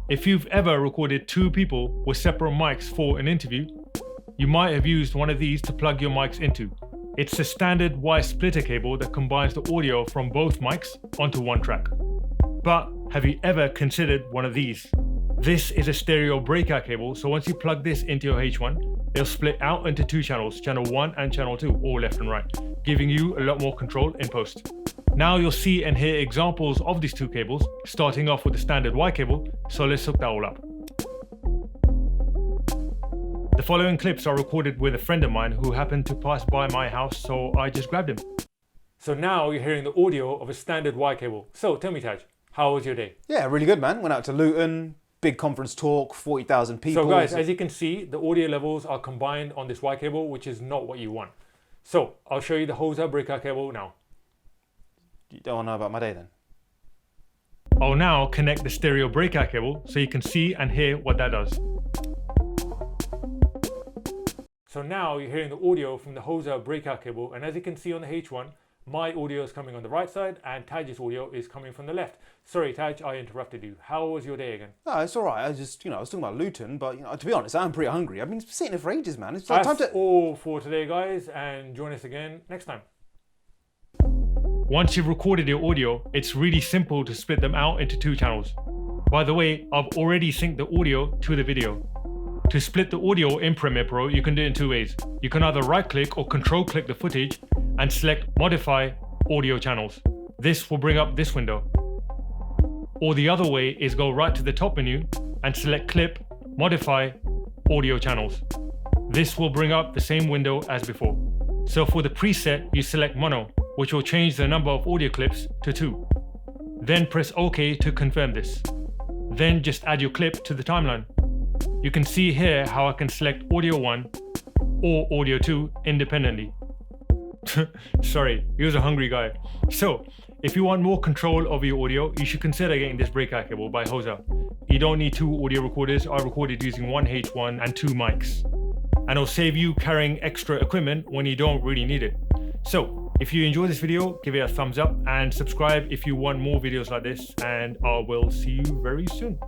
If you've ever recorded two people with separate mics for an interview, you might have used one of these to plug your mics into. It's a standard Y splitter cable that combines the audio from both mics onto one track. But have you ever considered one of these? This is a stereo breakout cable, so once you plug this into your H1, it'll split out into two channels, channel 1 and channel 2, all left and right, giving you a lot more control in post. Now you'll see and hear examples of these two cables, starting off with the standard Y cable, so let's hook that all up. The following clips are recorded with a friend of mine who happened to pass by my house, so I just grabbed him. So now you're hearing the audio of a standard Y cable. So tell me, Taj, how was your day? Yeah, really good, man. Went out to Luton, big conference talk, 40,000 people. So guys, as you can see, the audio levels are combined on this Y cable, which is not what you want. So I'll show you the Hosa breakout cable now. You don't want to know about my day then? I'll now connect the stereo breakout cable so you can see and hear what that does. So now you're hearing the audio from the Hosa breakout cable, and as you can see on the H1, my audio is coming on the right side and Taj's audio is coming from the left. Sorry Taj, I interrupted you. How was your day again? No, it's all right. I was talking about Luton, but to be honest, I'm pretty hungry. I've been sitting here for ages, man. It's like time to... That's all for today, guys, and join us again next time. Once you've recorded your audio, it's really simple to split them out into two channels. By the way, I've already synced the audio to the video. To split the audio in Premiere Pro, you can do it in two ways. You can either right-click or control-click the footage and select Modify Audio Channels. This will bring up this window. Or the other way is go right to the top menu and select Clip, Modify Audio Channels. This will bring up the same window as before. So for the preset, you select Mono, which will change the number of audio clips to 2. Then press OK to confirm this. Then just add your clip to the timeline. You can see here how I can select Audio 1 or Audio 2 independently. Sorry, he was a hungry guy. So, if you want more control over your audio, you should consider getting this breakout cable by Hosa. You don't need two audio recorders. I recorded using one H1 and two mics. And it'll save you carrying extra equipment when you don't really need it. So, if you enjoyed this video, give it a thumbs up and subscribe if you want more videos like this, and I will see you very soon.